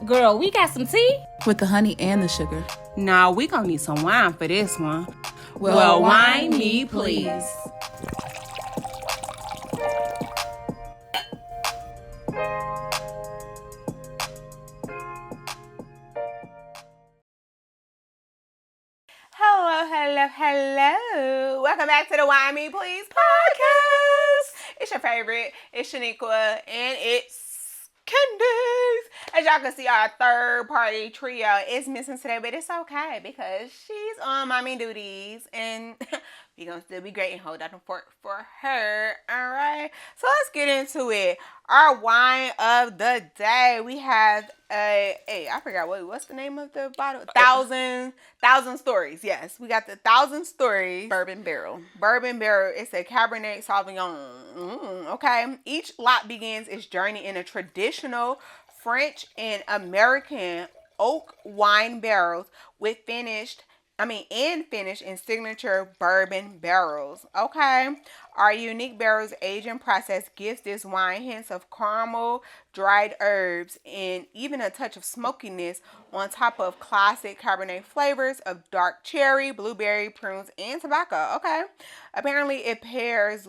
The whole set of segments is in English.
Girl, we got some tea? With the honey and the sugar. Nah, we gonna need some wine for this one. Well, wine me, please. Hello. Welcome back to the Wine Me Please podcast. It's your favorite. It's Shaniqua and it's Candice. As y'all can see, our third party trio is missing today, but it's okay because she's on mommy duties and we gonna still be great and hold down the fort for her. All right. So let's get into it. Our wine of the day. We have I forgot what's the name of the bottle? Thousand Stories. Yes, we got the 1,000 Stories Bourbon barrel. It's a Cabernet Sauvignon. Okay. Each lot begins its journey in a traditional French and American oak wine barrels with finished in signature bourbon barrels. Okay. Our unique barrels aging process gives this wine hints of caramel, dried herbs, and even a touch of smokiness on top of classic Cabernet flavors of dark cherry, blueberry, prunes, and tobacco. Okay. Apparently it pairs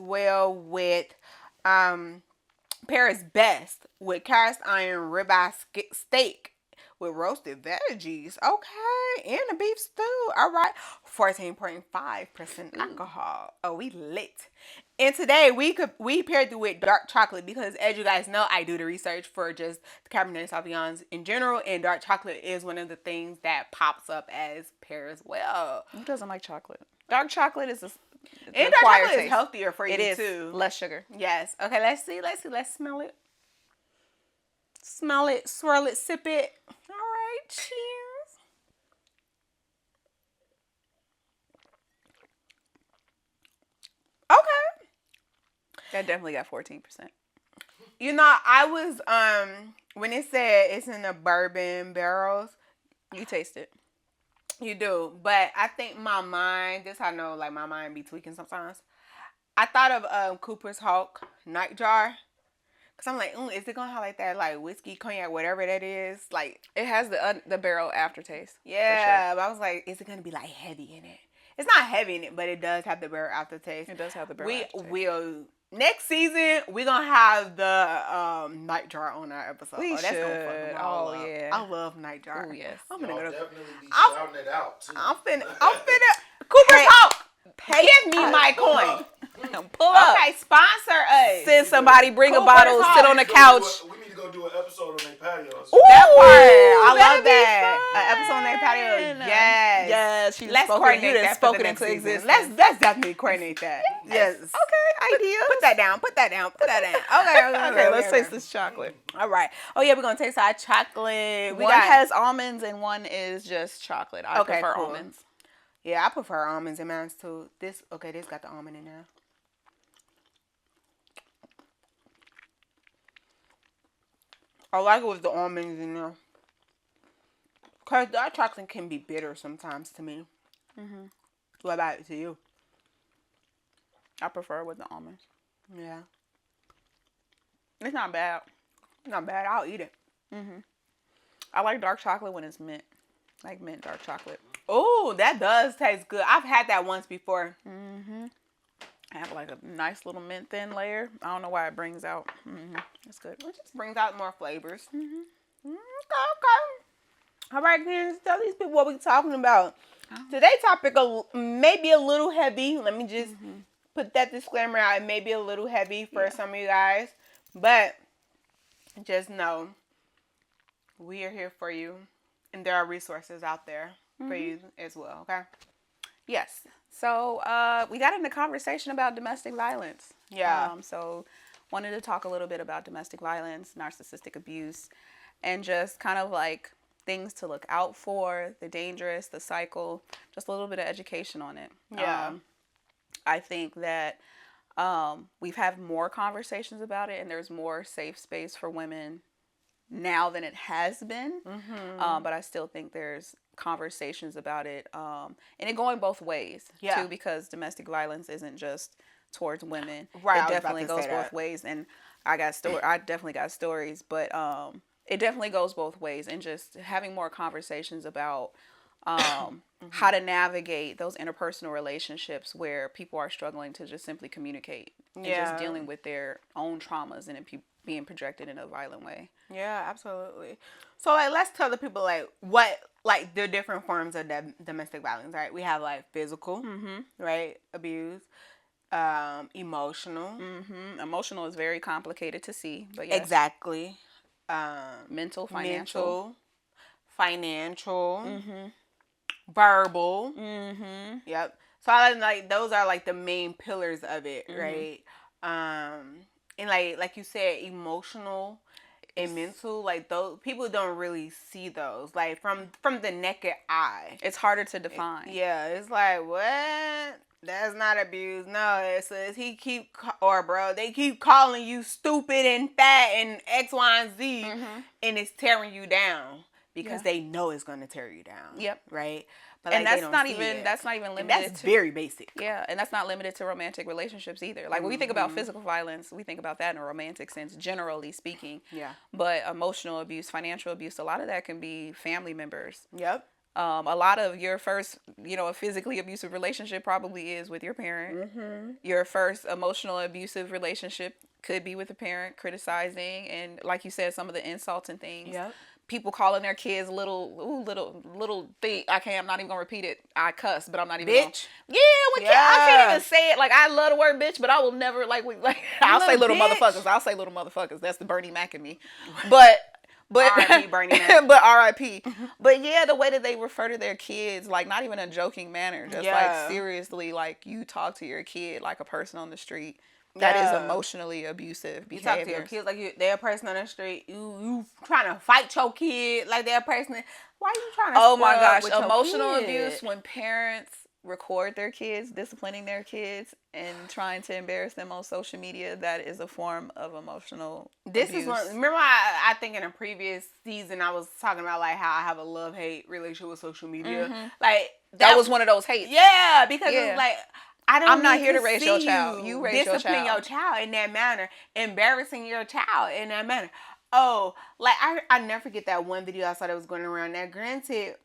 best with cast iron ribeye steak with roasted veggies. Okay. And a beef stew. All right. 14.5% alcohol. Oh, we lit. And today we paired it with dark chocolate because, as you guys know, I do the research for just the Cabernet Sauvignons in general, and dark chocolate is one of the things that pops up as pairs well. Who doesn't like chocolate? Dark chocolate is and dark chocolate is healthier for you too. Less sugar. Yes. Okay, let's see. Let's smell it. Smell it, swirl it, sip it. All right, cheers. Okay. That definitely got 14%. You know, I was when it said it's in the bourbon barrels, you taste it. You do, but I think my mind, this I know, like my mind be tweaking sometimes. I thought of Cooper's Hawk Night Jar. Cause I'm like, is it gonna have like that, like whiskey, cognac, whatever that is? Like it has the barrel aftertaste. Yeah, sure. But I was like, is it gonna be like heavy in it? It's not heavy in it, but it does have the barrel aftertaste. It does have the barrel aftertaste. We will next season. We're gonna have the night jar on our episode. We that's should. Gonna fuck them all up. Yeah. I love night jar. Oh yes. I'm gonna definitely be shouting it out too. I'm finna. Cooper's Hawk. Give me my coin. Pull up. Okay, sponsor us. Send somebody, bring a bottle, sit on the couch. We need to go do an episode on their patios. That part. I love that. An episode on their patio. Yes. Yes. Let's coordinate that. Spoken into existence. Let's definitely coordinate that. Yes. Okay. Ideas. Put that down. Okay. Let's taste this chocolate. All right. Oh yeah, we're gonna taste our chocolate. One has almonds and one is just chocolate. I prefer almonds. Yeah, I prefer almonds in mine too. This got the almond in there. I like it with the almonds in there. Because dark chocolate can be bitter sometimes to me. Mm-hmm. What about it to you? I prefer it with the almonds. Yeah. It's not bad. Not bad. I'll eat it. Mm-hmm. I like dark chocolate when it's mint. Like mint dark chocolate. Oh, that does taste good. I've had that once before. Mm-hmm. I have like a nice little mint thin layer. I don't know why it brings out. Mm-hmm. It's good. It just brings out more flavors. Mm-hmm. Okay. All right, kids. Tell these people what we're talking about. Today's topic may be a little heavy. Let me just put that disclaimer out. It may be a little heavy for some of you guys. But just know we are here for you. And there are resources out there for you as well. Okay? Yes. So we got into conversation about domestic violence. Yeah. So wanted to talk a little bit about domestic violence, narcissistic abuse, and just kind of like things to look out for, the dangerous, the cycle, just a little bit of education on it. Yeah. I think that we've had more conversations about it, and there's more safe space for women now than it has been. But I still think there's conversations about it, and it going both ways too, because domestic violence isn't just towards women. Right. It definitely goes both ways, and I definitely got stories, but it definitely goes both ways, and just having more conversations about how to navigate those interpersonal relationships where people are struggling to just simply communicate and just dealing with their own traumas and it being projected in a violent way. Yeah, absolutely. So, like, let's tell the people, like, what, like, the different forms of domestic violence, right? We have, like, physical, right, abuse, emotional. Emotional is very complicated to see, but yes. Exactly. Mental, financial. Verbal. Yep. So, I like, those are, like, the main pillars of it, right? And, like you said, emotional and mental, like, those people don't really see those, like, from the naked eye. It's harder to define. It's like, what? That's not abuse. No, it's they keep calling you stupid and fat and X, Y, and Z, and it's tearing you down because they know it's gonna tear you down. Yep. Right. But, and like, that's not even limited. And that's very basic. Yeah, and that's not limited to romantic relationships either. Like when we think about physical violence, we think about that in a romantic sense, generally speaking. Yeah. But emotional abuse, financial abuse, a lot of that can be family members. Yep. A lot of your first, a physically abusive relationship probably is with your parent. Your first emotional abusive relationship could be with a parent criticizing and, like you said, some of the insults and things. Yep. People calling their kids little thing. I'm not even gonna repeat it. I cuss, but I'm not even. Bitch. I can't even say it. Like, I love the word bitch, but I will never I'll say little bitch. motherfuckers. I'll say little motherfuckers. That's the Bernie Mac in me. But R.I.P. Bernie Mac. But R.I.P. But yeah, the way that they refer to their kids, like, not even a joking manner, just like seriously, like, you talk to your kid like a person on the street. That is emotionally abusive behavior. You talk to your kids like they're a person on the street. You trying to fight your kid like they're a person. Why are you trying to? Oh my gosh, with your emotional kid? abuse when parents record their kids disciplining their kids and trying to embarrass them on social media. That is a form of emotional abuse. Remember, I think in a previous season I was talking about, like, how I have a love-hate relationship with social media. Like that was one of those hates. Yeah, because it's like, I'm not here to raise your child. You raise your child. Discipline your child in that manner. Embarrassing your child in that manner. Oh, like, I never forget that one video I saw that was going around. Now, granted,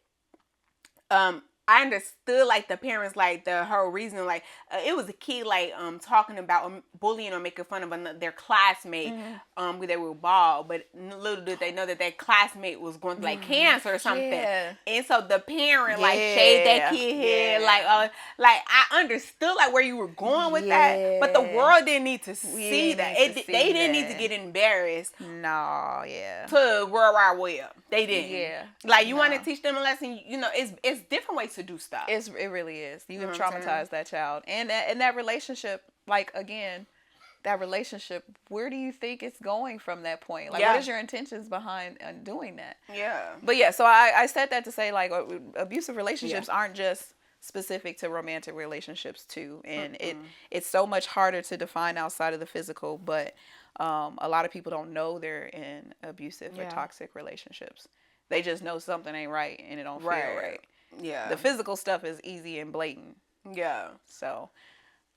I understood, like, the parents, like, the whole reason, like, it was a kid, like, talking about bullying or making fun of their classmate, because they were bald, but little did they know that classmate was going through, like, cancer or something, and so the parent, like, shaved that kid head, like, I understood, like, where you were going with that, but the world didn't need to see that. They didn't need to get embarrassed. No, to World Wide Web. They didn't. Yeah. Like, you want to teach them a lesson, it's different ways to do stuff. It really is. You have traumatized that child. And that relationship, like, again, that relationship, where do you think it's going from that point? Like, what is your intentions behind doing that? Yeah. But yeah, so I said that to say, like, abusive relationships aren't just specific to romantic relationships too. And it's so much harder to define outside of the physical, but a lot of people don't know they're in abusive or toxic relationships. They just know something ain't right and it don't feel right. Yeah. The physical stuff is easy and blatant. Yeah. So,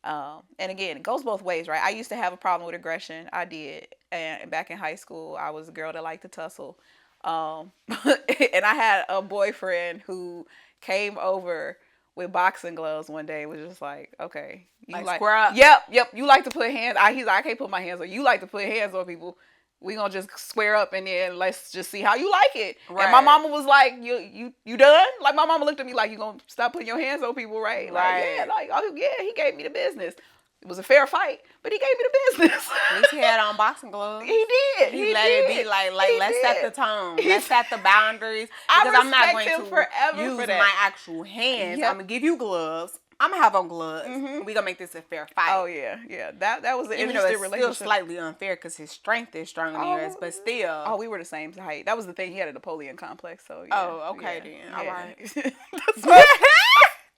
and again, it goes both ways, right? I used to have a problem with aggression. I did. And back in high school, I was a girl that liked to tussle. And I had a boyfriend who came over with boxing gloves one day. It was just like, okay. You like square up. Yep. You like to put hands. He's like, I can't put my hands on you. Like to put hands on people. We gonna just square up and then let's just see how you like it. Right. And my mama was like, you done? Like, my mama looked at me like, you gonna stop putting your hands on people, right? Like, he gave me the business. It was a fair fight, but he gave me the business. At least he had on boxing gloves. He did. He let it be like let's set the tone. Let's set the boundaries. Because I'm not going to use my actual hands. Yep. I'm going to give you gloves. I'm going to have on gloves. We're going to make this a fair fight. Oh, yeah. That was an interesting relationship. Still slightly unfair because his strength is stronger than yours, but still. Oh, we were the same height. That was the thing. He had a Napoleon complex, so yeah. Oh, okay then. All right.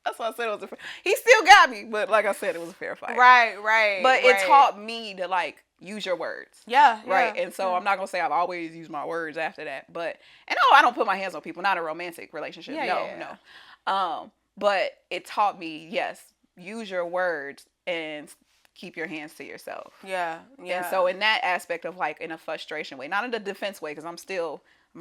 That's why I said it was he still got me, but like I said, it was a fair fight. Right. But it taught me to, like, use your words. Yeah. Right. And so I'm not going to say I've always used my words after that. But, and no, I don't put my hands on people. Not a romantic relationship. No. But it taught me, yes, use your words and keep your hands to yourself. Yeah. And so in that aspect of like in a frustration way, not in the defense way, because I'm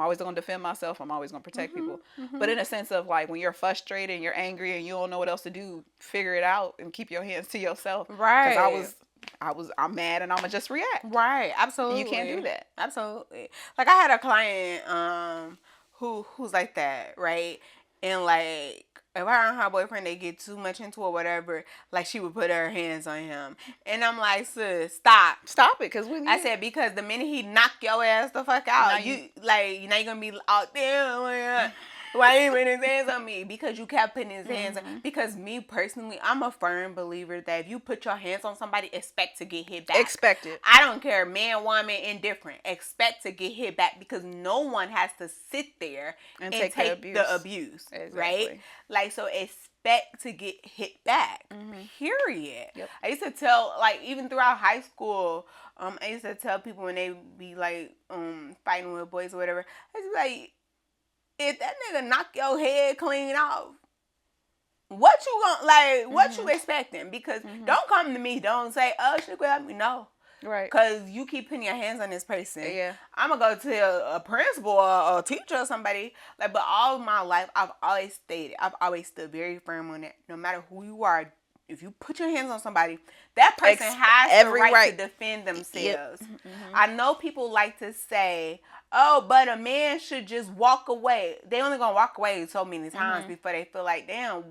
always going to defend myself. I'm always going to protect people. But in a sense of like when you're frustrated and you're angry and you don't know what else to do, figure it out and keep your hands to yourself. Right. Because I'm mad and I'm going to just react. Right. Absolutely. You can't do that. Absolutely. Like I had a client who's like that, right? And like if her and her boyfriend, they get too much into it or whatever, like she would put her hands on him. And I'm like, sis, stop. Stop it. Because when I said, because the minute he knock your ass the fuck out, you like, now you're going to be out there. Why he putting his hands on me? Because you kept putting his hands on. Because me personally, I'm a firm believer that if you put your hands on somebody, expect to get hit back. Expect it. I don't care, man, woman, indifferent. Expect to get hit back because no one has to sit there and take the abuse. Exactly. Right? Like, so expect to get hit back. Period. Yep. I used to tell, like, even throughout high school, I used to tell people when they be like fighting with boys or whatever, I was like, if that nigga knock your head clean off, what you gonna, like, what you expecting? Because don't come to me, don't say, oh, she grab me. No. Right. Because you keep putting your hands on this person. Yeah. I'm going to go tell a principal or a teacher or somebody. Like, but all my life, I've always stood very firm on that. No matter who you are, if you put your hands on somebody, that person has the right to defend themselves. Yep. I know people like to say, oh, but a man should just walk away. They only gonna walk away so many times before they feel like, damn,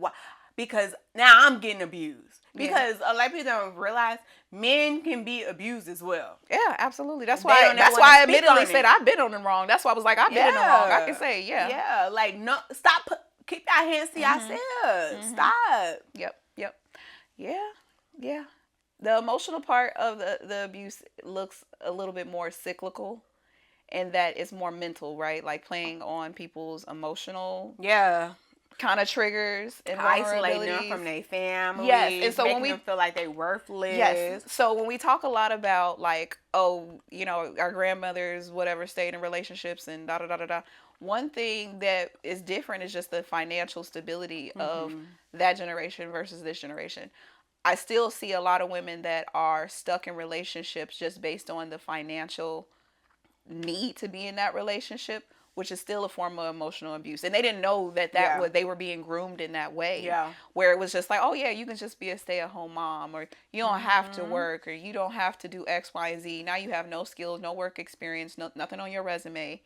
because now I'm getting abused. Because a lot of people don't realize men can be abused as well. Yeah, absolutely. That's why I admittedly said I've been on them wrong. That's why I was like, I've been in them wrong. I can say, Yeah, like, no, stop, keep your hands to yourself. Stop. Yep. Yeah. The emotional part of the abuse looks a little bit more cyclical. And that it's more mental, right? Like playing on people's emotional kind of triggers and isolating them from their family. Yes, and so making when we them feel like they worthless. Yes. So when we talk a lot about like, oh, you know, our grandmothers, whatever, stayed in relationships and da da da da da. One thing that is different is just the financial stability of that generation versus this generation. I still see a lot of women that are stuck in relationships just based on the financial need to be in that relationship, which is still a form of emotional abuse. And they didn't know that they were being groomed in that way. Yeah. Where it was just like, oh yeah, you can just be a stay-at-home mom, or you don't have to work, or you don't have to do X, Y, and Z. Now you have no skills, no work experience, nothing on your resume.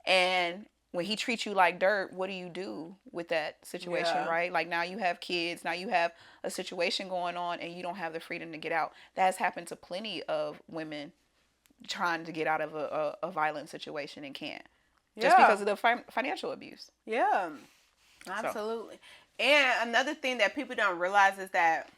And when he treats you like dirt, what do you do with that situation, right? Like now you have kids, now you have a situation going on, and you don't have the freedom to get out. That has happened to plenty of women trying to get out of a violent situation and can't. Just because of the financial abuse. Yeah, absolutely. So. And another thing that people don't realize is that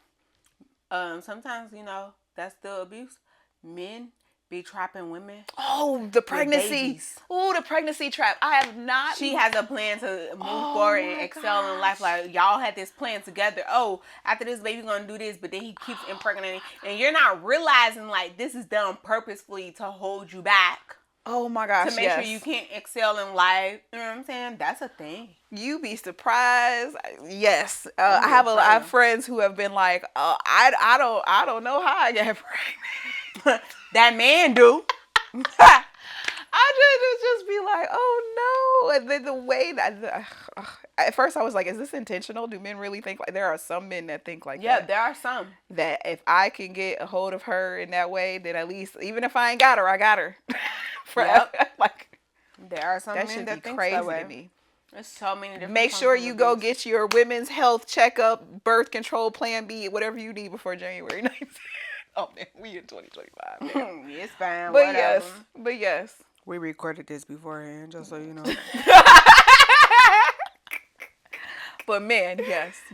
sometimes, you know, that's still abuse. Men be trapping women. Oh, the pregnancy. Oh, the pregnancy trap. I have not. She has a plan to move forward and excel in life. Like, y'all had this plan together. Oh, after this baby gonna do this, but then he keeps impregnating. And you're not realizing, like, this is done purposefully to hold you back. Oh my gosh, to make sure you can't excel in life. You know what I'm saying? That's a thing. You be surprised. Yes. I have friends who have been like, I don't know how I got pregnant. That man do. I just be like, oh no. And then the way that at first I was like, is this intentional? Do men really think like, there are some men that think like that? Yeah, there are some. That if I can get a hold of her in that way, then at least, even if I ain't got her, I got her. Forever. Yep. Like, there are some men that think crazy that way. To me. There's so many different. Make sure you go get your women's health checkup, birth control, Plan B, whatever you need before January 19th. Oh man, we in 2025. Man. It's fine. But yes. We recorded this beforehand, just so you know. But man,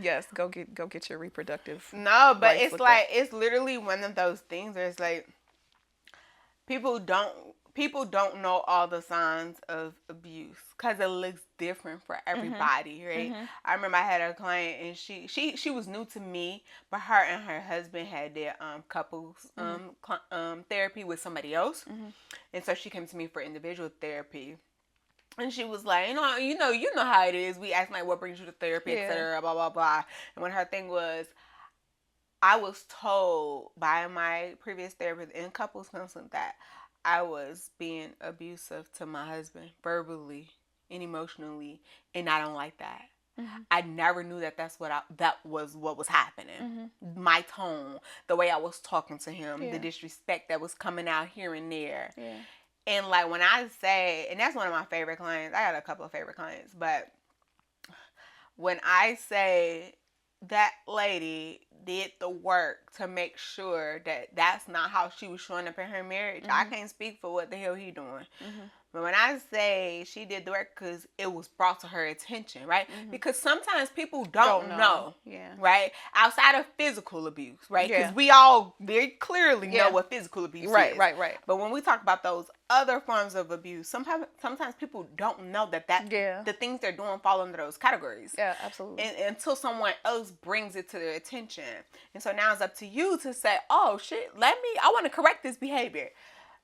yes, go get your reproductive. No, but it's like it's literally one of those things where it's like people don't know all the signs of abuse because it looks different for everybody, right? I remember I had a client and she was new to me, but her and her husband had their couples therapy with somebody else, and so she came to me for individual therapy. And she was like, you know how it is. We asked like, what brings you to therapy, etc., blah blah blah. And when her thing was, I was told by my previous therapist in couples counseling that I was being abusive to my husband verbally and emotionally, and I don't like that. Mm-hmm. I never knew that that was what was happening. Mm-hmm. My tone, the way I was talking to him, the disrespect that was coming out here and there. Yeah. And like when I say, and that's one of my favorite clients. I got a couple of favorite clients, but when I say that lady did the work to make sure that that's not how she was showing up in her marriage, I can't speak for what the hell he doing. Mm-hmm. But when I say she did the work because it was brought to her attention, right? Mm-hmm. Because sometimes people don't know, right? Outside of physical abuse, right? Because we all very clearly know what physical abuse is. Right. But when we talk about those other forms of abuse, sometimes people don't know that the things they're doing fall under those categories. Yeah, absolutely. And until someone else brings it to their attention. And so now it's up to you to say, oh, shit, I want to correct this behavior.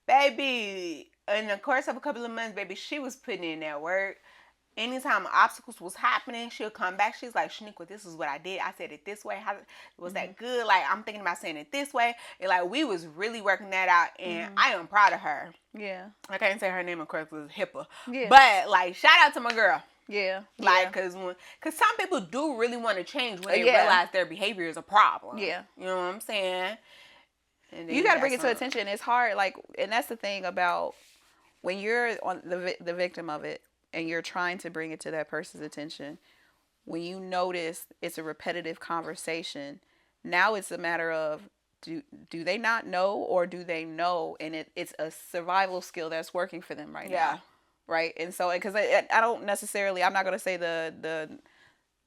Baby, in the course of a couple of months, baby, she was putting in that work. Anytime obstacles was happening, she'll come back. She's like, Shaniqua, this is what I did. I said it this way. How was that good? Like, I'm thinking about saying it this way. And like, we was really working that out, and I am proud of her. Yeah. I can't say her name, of course, because it's HIPAA. Yeah. But like, shout out to my girl. Yeah. Like, cause some people do really want to change when they realize their behavior is a problem. Yeah. You know what I'm saying? You got to bring it to attention. It's hard, like, and that's the thing about when you're on the victim of it and you're trying to bring it to that person's attention. When you notice it's a repetitive conversation, now it's a matter of do they not know or do they know, and it's a survival skill that's working for them right now. Right, and so because I don't necessarily, I'm not going to say the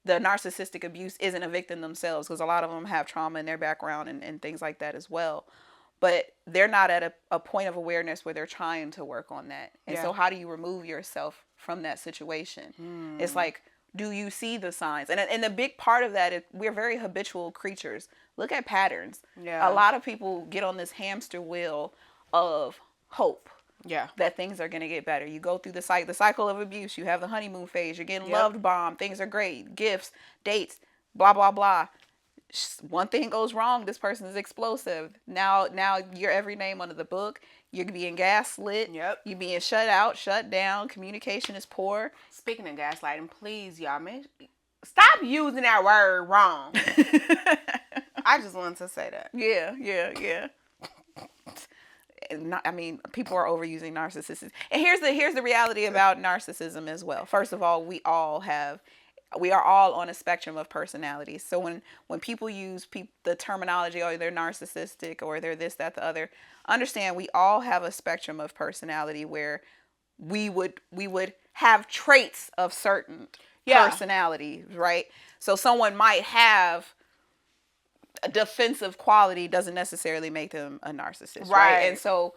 narcissistic abuse isn't a victim themselves, because a lot of them have trauma in their background and things like that as well. But they're not at a point of awareness where they're trying to work on that. And so how do you remove yourself from that situation? It's like, do you see the signs? And the big part of that is we're very habitual creatures. Look at patterns. Yeah. A lot of people get on this hamster wheel of hope. Yeah, that things are going to get better. You go through the cycle of abuse. You have the honeymoon phase. You're getting loved bombed. Things are great. Gifts, dates, blah, blah, blah. One thing goes wrong. This person is explosive. Now you're every name under the book. You're being gaslit. Yep. You're being shut out, shut down. Communication is poor. Speaking of gaslighting, please, y'all, stop using that word wrong. I just wanted to say that. Yeah. I mean, people are overusing narcissism. And here's the reality about narcissism as well. First of all, we are all on a spectrum of personalities. So when people use the terminology, oh, they're narcissistic or they're this, that, the other, understand we all have a spectrum of personality where we would have traits of certain personalities, right? So someone might have a defensive quality doesn't necessarily make them a narcissist, right? And so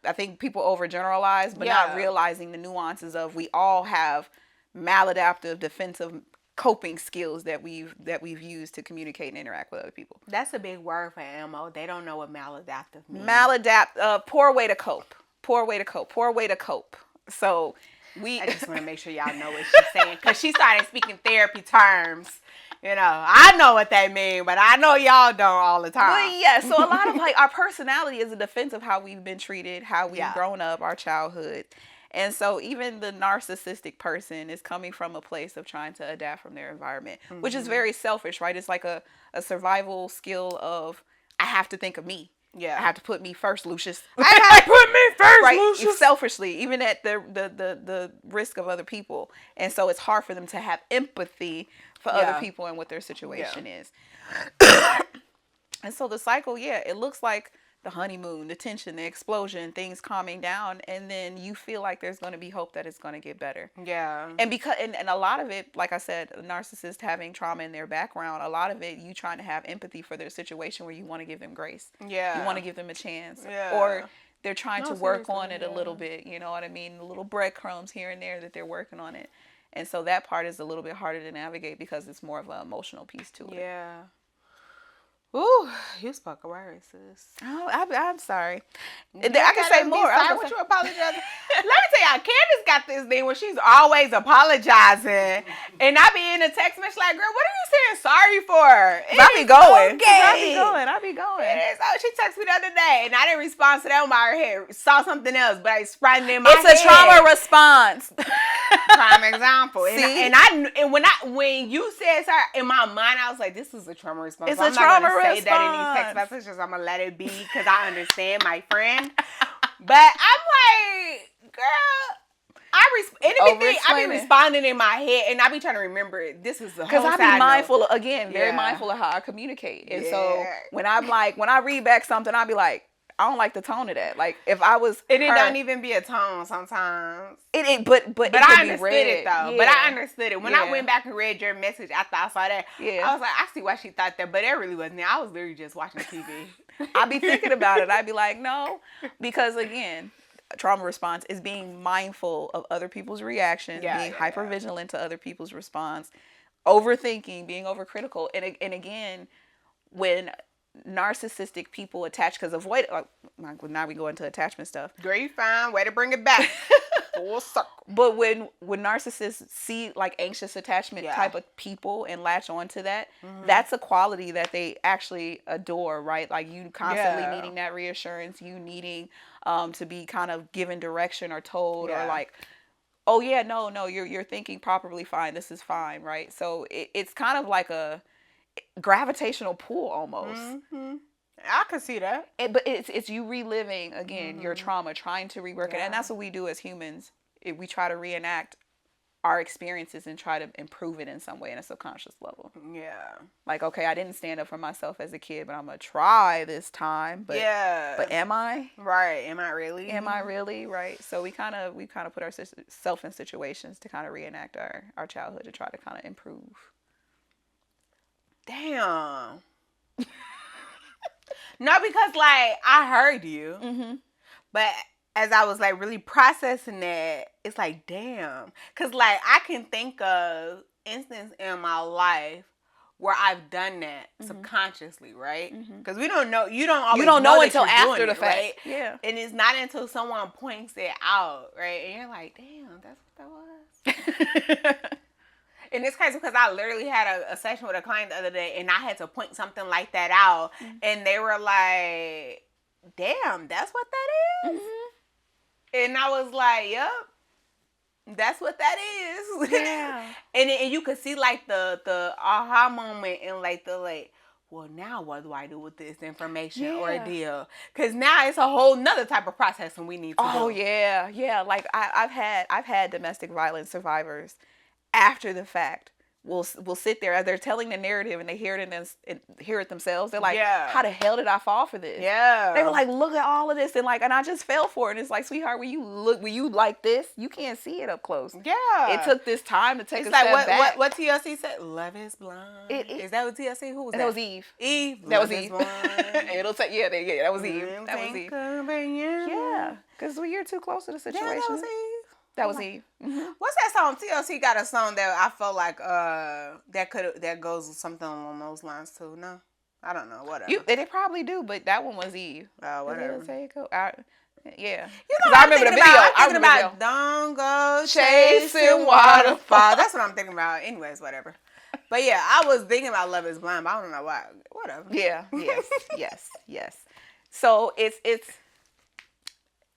I think people overgeneralize, but not realizing the nuances of we all have maladaptive defensive coping skills that we've used to communicate and interact with other people. That's a big word for ammo. They don't know what maladaptive means. Poor way to cope. Poor way to cope. So I just want to make sure y'all know what she's saying, because she started speaking therapy terms. You know, I know what they mean, but I know y'all don't all the time. But yeah, so a lot of like our personality is a defense of how we've been treated, how we've grown up, our childhood. And so even the narcissistic person is coming from a place of trying to adapt from their environment, which is very selfish, right? It's like a survival skill of, I have to think of me. Yeah, I have to put me first, Lucius. I have to put me first, right? Lucius. Selfishly, even at the risk of other people. And so it's hard for them to have empathy for other people and what their situation is. And so the cycle, it looks like the honeymoon, the tension, the explosion, things calming down, and then you feel like there's going to be hope that it's going to get better. Yeah. And because and a lot of it, like I said, a narcissist having trauma in their background, a lot of it you trying to have empathy for their situation where you want to give them grace. Yeah. You want to give them a chance. Yeah. Or they're trying to work on it a little bit, you know what I mean? A little breadcrumbs here and there that they're working on it. And so that part is a little bit harder to navigate because it's more of an emotional piece to it. Yeah. Ooh, you spoke a word, sis. Oh, I'm sorry. I can say more. Sorry, what you apologizing? Let me tell y'all, Candace got this thing where she's always apologizing, And I be in a text message like, girl, what are you saying sorry for? I be going. Okay. I be going. So she texted me the other day, and I didn't respond to that one by her head. Saw something else, but I sprang in my head. It's a trauma response. Prime example. See? And when you said sorry, in my mind, I was like, this is a trauma response. It's so a I'm trauma not gonna say that in these text messages. I'm gonna let it be because I understand my friend. But I'm like, girl. I be responding in my head, and I be trying to remember it. This is the whole because I be mindful very mindful of how I communicate, and so when I read back something, I be like, I don't like the tone of that. Like if I was, and it don't even be a tone sometimes. But I understood it though. Yeah. But I understood it when I went back and read your message after I saw that. Yeah, I was like, I see why she thought that, but it really wasn't. I was literally just watching TV. I be thinking about it. I be like, no, because again. Trauma response is being mindful of other people's reactions, being hypervigilant to other people's response, overthinking, being overcritical. And again, when narcissistic people attach, because avoid, now we go into attachment stuff. Great, fine, way to bring it back. Full circle. But when narcissists see like anxious attachment type of people and latch onto that, that's a quality that they actually adore, right? Like you constantly needing that reassurance, you needing to be kind of given direction or told or like, oh yeah, no, you're thinking properly, fine, this is fine, right? So it's kind of like a gravitational pull almost. I can see that. But it's you reliving again your trauma, trying to rework it, and that's what we do as humans. We try to reenact our experiences and try to improve it in some way in a subconscious level. Yeah. Like, okay, I didn't stand up for myself as a kid, but I'm gonna try this time. But but am I? Right. Am I really? Am I really? Right. So we kind of put ourselves in situations to kind of reenact our childhood to try to kind of improve. Damn. No, because like I heard you, but as I was like really processing that, it's like damn, because like I can think of instances in my life where I've done that subconsciously, right? Because we don't know, you don't always know until after the fact, right? Yeah, and it's not until someone points it out, right? And you're like, damn, that's what that was. And it's crazy because I literally had a session with a client the other day, and I had to point something like that out, and they were like, "Damn, that's what that is." And I was like, "Yep, that's what that is." Yeah. and you could see like the aha moment and like well, now what do I do with this information or deal? Because now it's a whole nother type of process, and we need to. Oh yeah. Like I've had domestic violence survivors. After the fact, will sit there as they're telling the narrative and they hear it themselves. They're like, how the hell did I fall for this? Yeah. They were like, look at all of this and I just fell for it. And it's like, sweetheart, when you like this, you can't see it up close. Yeah. It took this time to take a step back. What TLC said? Love is blind. Is that what TLC? Who was that? That was Eve. That was Eve. It'll take that was Eve. That was Eve. Yeah. Because you're too close to the situation. Yeah, that was Eve. That was Eve. What's that song? TLC got a song that I felt like that goes something along those lines too. No, I don't know. Whatever. They probably do, but that one was Eve. Oh, whatever. Yeah. You know, I remember the video. I'm thinking about "Don't Go Chasing Waterfall." That's what I'm thinking about. Anyways, whatever. But yeah, I was thinking about "Love Is Blind," but I don't know why. Whatever. Yeah. Yes. So it's.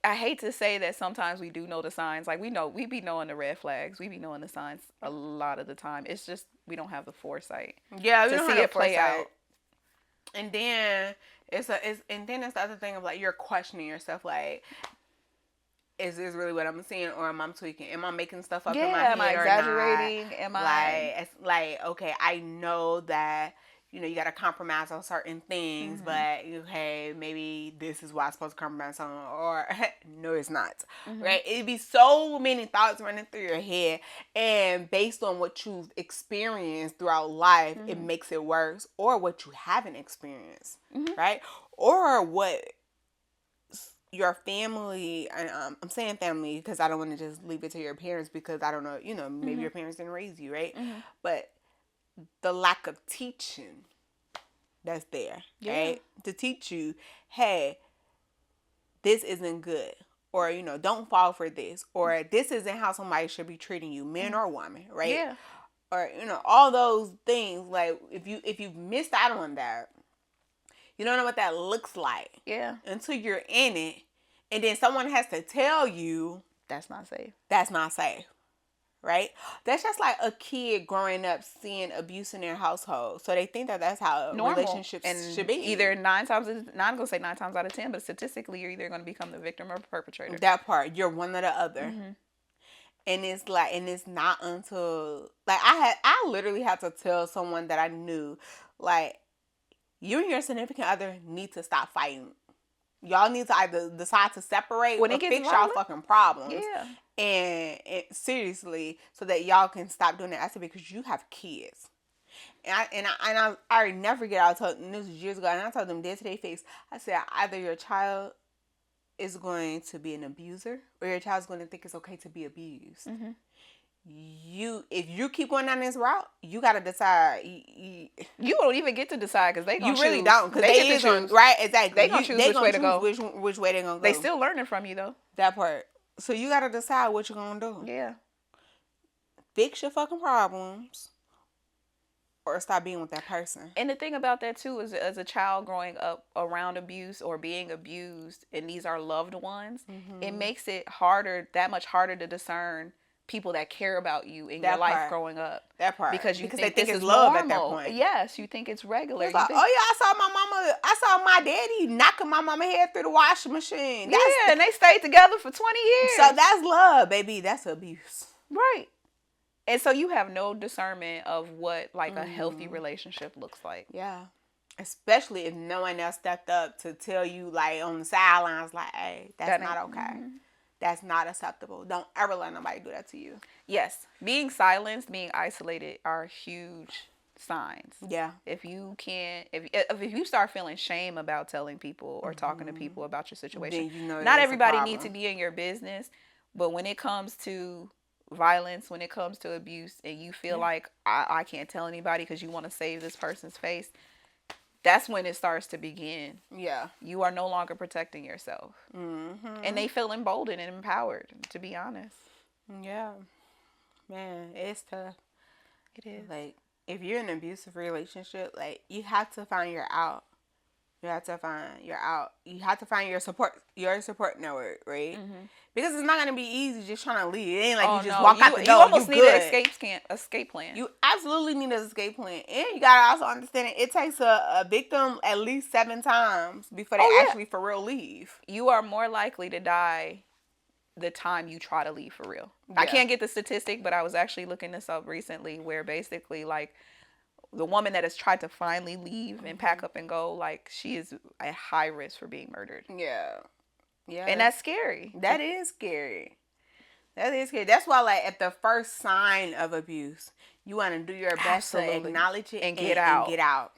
I hate to say that sometimes we do know the signs. Like we be knowing the red flags. We be knowing the signs a lot of the time. It's just we don't have the foresight. Yeah, to see it play out. And then it's the other thing of like you're questioning yourself. Like, is this really what I'm seeing, or am I tweaking? Am I making stuff up in my head? Am I exaggerating? Am I it's like okay? I know that. You know, you got to compromise on certain things, but okay, maybe this is what I'm supposed to compromise on, or no, it's not, right? It'd be so many thoughts running through your head, and based on what you've experienced throughout life, it makes it worse, or what you haven't experienced, right? Or what your family, I'm saying family because I don't want to just leave it to your parents because I don't know, you know, maybe your parents didn't raise you, right? But the lack of teaching that's there, right? To teach you, hey, this isn't good. Or, you know, don't fall for this. Or this isn't how somebody should be treating you, man or woman, right? Yeah. or all those things. Like if you missed out on that, you don't know what that looks like. Yeah. Until you're in it, and then someone has to tell you That's not safe. that's not safe. Right? That's just like a kid growing up seeing abuse in their household. So they think that that's how relationships should be. Either 9 times, not gonna say 9 times out of 10, but statistically, you're either gonna become the victim or perpetrator. That part, you're one or the other. Mm-hmm. And it's like, and it's not until like I literally had to tell someone that I knew, like, you and your significant other need to stop fighting. Y'all need to either decide to separate or fix y'all fucking problems. Yeah. And seriously, so that y'all can stop doing that. I said, because you have kids. And I never forget, I told them, this was years ago, and I told them dead to their face, I said, either your child is going to be an abuser or your child's going to think it's okay to be abused. Mm-hmm. If you keep going down this route, you got to decide. You don't even get to decide because they gonna You really choose. don't, because they get to choose. Right, exactly. They gonna choose which way to go. Which way they gonna go. They still learning from you though. That part. So you got to decide what you're gonna do. Yeah. Fix your fucking problems, or stop being with that person. And the thing about that too is, as a child growing up around abuse or being abused, and these are loved ones, mm-hmm. it makes it that much harder to discern people that care about you in your life growing up. That part. Because they think it's this is love normal. At that point. Yes, you think it's regular. It's like, I saw my daddy knocking my mama head through the washing machine. And they stayed together for 20 years. So that's love, baby. That's abuse. Right. And so you have no discernment of what like a healthy relationship looks like. Yeah. Especially if no one else stepped up to tell you, like, on the sidelines, like, hey, that's not okay. Mm-hmm. That's not acceptable. Don't ever let nobody do that to you. Yes. Being silenced, being isolated are huge signs. Yeah. If you can't, if you start feeling shame about telling people or talking to people about your situation, not everybody needs to be in your business, but when it comes to violence, when it comes to abuse, and you feel like I can't tell anybody because you want to save this person's face, that's when it starts to begin. Yeah. You are no longer protecting yourself. Mm-hmm. And they feel emboldened and empowered, to be honest. Yeah. Man, it's tough. It is. Like, if you're in an abusive relationship, like, you have to find your out. You have to find your out. You have to find your support network, right? Mm-hmm. Because it's not going to be easy just trying to leave. It ain't like you just walk out the door. You almost need an escape plan. You absolutely need an escape plan. And you got to also understand it takes a victim at least 7 times before they actually for real leave. You are more likely to die the time you try to leave for real. Yeah. I can't get the statistic, but I was actually looking this up recently where basically, like, the woman that has tried to finally leave and pack up and go, like, she is at high risk for being murdered. Yeah. Yeah. And that's scary. That is scary. That is scary. That's why, like, at the first sign of abuse, you want to do your best to acknowledge it and get out.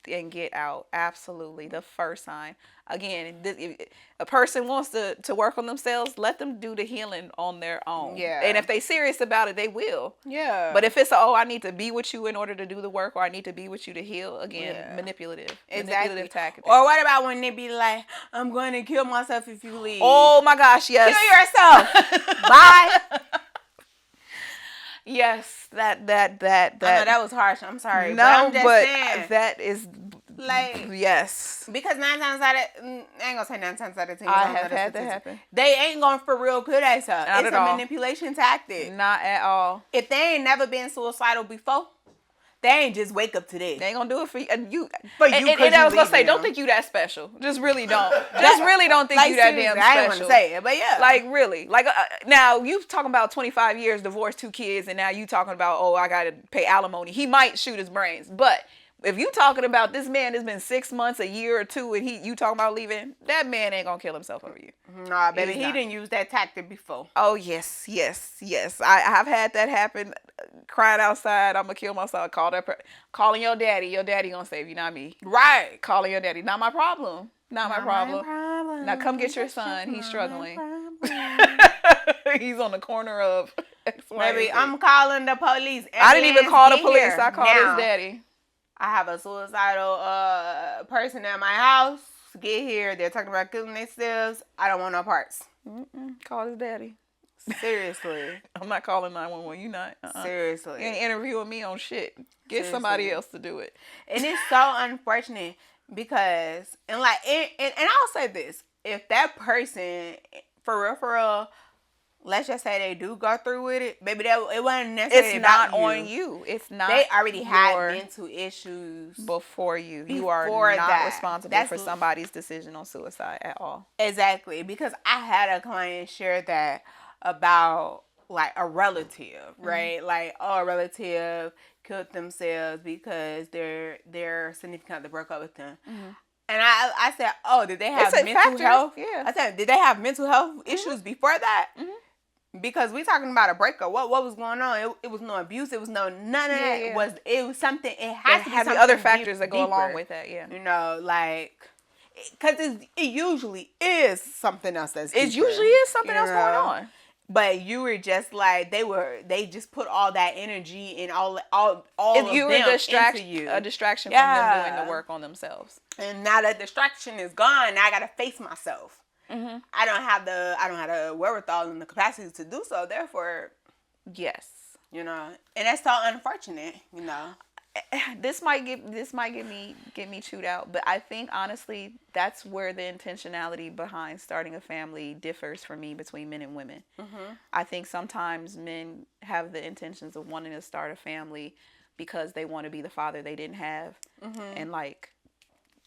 And get out. Absolutely. The first sign. Again, if a person wants to work on themselves, let them do the healing on their own. Yeah. And if they're serious about it, they will. Yeah. But if it's I need to be with you in order to do the work, or I need to be with you to heal, again, manipulative. Exactly. Manipulative tactic. Or what about when they be like, I'm going to kill myself if you leave. Oh my gosh, yes. Kill yourself. Bye. Yes, that. I know that was harsh. I'm sorry. No, but that is like, yes. Because 9 times out of, I ain't gonna say 9 times out of 10. I have had that happen. They ain't going for real good at stuff. Not it's at all. A manipulation tactic. Not at all. If they ain't never been suicidal before, they ain't just wake up today. They ain't gonna do it for you. And I was gonna say, don't think you that special. Just really don't. Just really don't think you that damn special. I ain't want to say it, but yeah. Like, really. Like, now, you talking about 25 years, divorced, 2 kids, and now you talking about, I gotta pay alimony. He might shoot his brains. But if you talking about this man has been 6 months, a year or 2, and you talking about leaving, that man ain't gonna kill himself over you. Nah, baby, he didn't use that tactic before. Oh, yes. I have had that happen. Crying outside, I'm gonna kill myself. Calling your daddy. Your daddy gonna save you, not me. Right. Calling your daddy. Not my problem. Not my problem. Now come get your son. He's struggling. He's on the corner of X, Y, Baby, I'm calling the police. I didn't even call the police. I called his daddy. I have a suicidal person at my house. Get here. They're talking about killing themselves. I don't want no parts. Call his daddy. Seriously. I'm not calling 911. You not. Seriously. You ain't interviewing me on shit. Get somebody else to do it. And it's so unfortunate because, and I'll say this, if that person, for real, let's just say they do go through with it, baby, it wasn't necessarily It's not about on you. It's not. They already had mental issues before you. You are not responsible for somebody's decision on suicide at all. Exactly. Because I had a client share that about like a relative, right? Like, a relative killed themselves because their significant other broke up with them. And I said, oh, did they have mental health? Yeah. I said, did they have mental health issues before that? Because we talking about a breakup. What was going on? It was no abuse. It was none of that. Yeah. It was something. It has to be the other factors that go along with that. Yeah. You know, like, because it usually is something else that's It usually is something else going on. But you were just like, they just put all that energy and all If you of were them into you. a distraction from them doing the work on themselves. And now that distraction is gone, now I gotta face myself. I don't have the wherewithal and the capacity to do so. Therefore, yes, you know, and that's so unfortunate. You know, this might get me chewed out, but I think honestly that's where the intentionality behind starting a family differs for me between men and women. I think sometimes men have the intentions of wanting to start a family because they want to be the father they didn't have, and like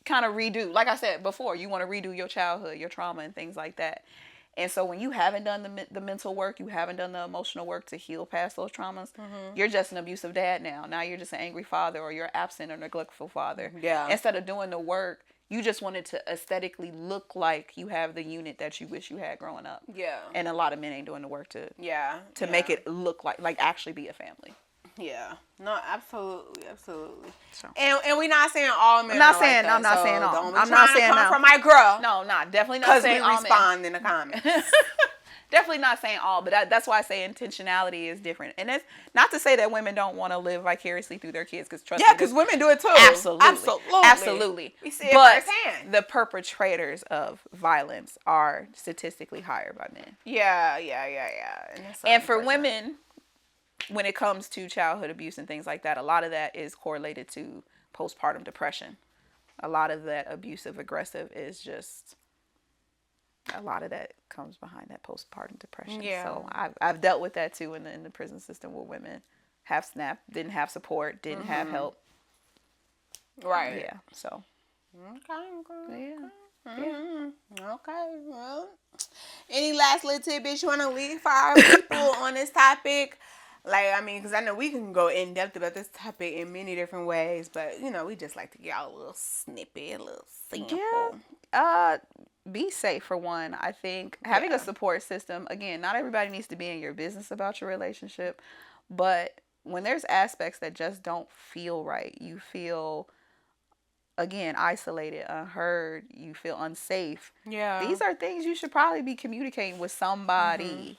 kind of redo, like I said before, you want to redo your childhood, your trauma and things like that. And so when you haven't done the mental work, you haven't done the emotional work to heal past those traumas, you're just an abusive dad now. Now you're just an angry father, or you're absent or neglectful father. Yeah. Instead of doing the work, you just wanted to aesthetically look like you have the unit that you wish you had growing up. Yeah. And a lot of men ain't doing the work to make it look like actually be a family. Yeah. No, absolutely. So. And we're not saying all men. I'm not are saying like that, I'm not so saying all. Don't I'm not saying come no. from my girl. No, definitely not saying all. Because we respond in the comments. Definitely not saying all, but that's why I say intentionality is different. And it's not to say that women don't want to live vicariously through their kids, because trust me, because women do it too. Absolutely. We see it but firsthand. The perpetrators of violence are statistically higher by men. Yeah. And for women, when it comes to childhood abuse and things like that, a lot of that is correlated to postpartum depression. A lot of that abusive aggressive is just, a lot of that comes behind that postpartum depression. Yeah. So I've dealt with that too in the prison system, where women have snapped, didn't have support, didn't have help. Right. Yeah. So. Okay. Yeah. Okay. Well, any last little tidbits you want to leave for our people on this topic? Like, I mean, because I know we can go in depth about this topic in many different ways, but, you know, we just like to get out a little snippet, a little sample. Yeah. Be safe, for one. I think having a support system, again, not everybody needs to be in your business about your relationship, but when there's aspects that just don't feel right, you feel, again, isolated, unheard, you feel unsafe. Yeah. These are things you should probably be communicating with somebody.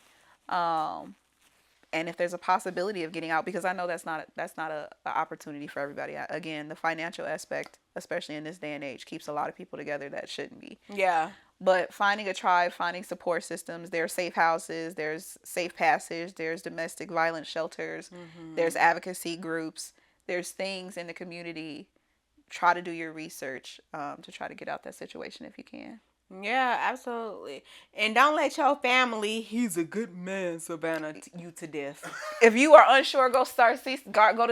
And if there's a possibility of getting out, because I know that's not a opportunity for everybody. Again, the financial aspect, especially in this day and age, keeps a lot of people together that shouldn't be. Yeah. But finding a tribe, finding support systems, there's safe houses, there's safe passage, there's domestic violence shelters, there's advocacy groups, there's things in the community. Try to do your research to try to get out that situation if you can. Yeah, absolutely. And don't let your family, he's a good man, Savannah, you to death. If you are unsure, go to therapy. Don't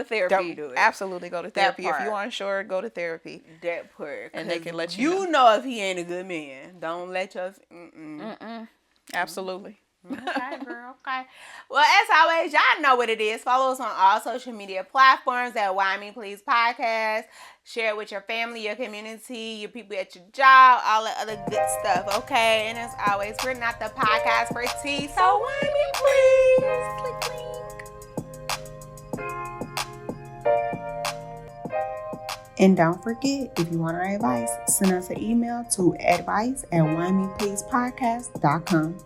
do it. Absolutely go to therapy. If you are unsure, go to therapy. That part. And they can let you know. You know if he ain't a good man. Don't let your... Absolutely. Okay, girl. Okay. Well, as always, y'all know what it is. Follow us on all social media platforms at Why Me Please Podcast. Share it with your family, your community, your people at your job, all that other good stuff, okay? And as always, we're not the podcast for tea, so why me please? Click. And don't forget, if you want our advice, send us an email to advice@whymepleasepodcast.com.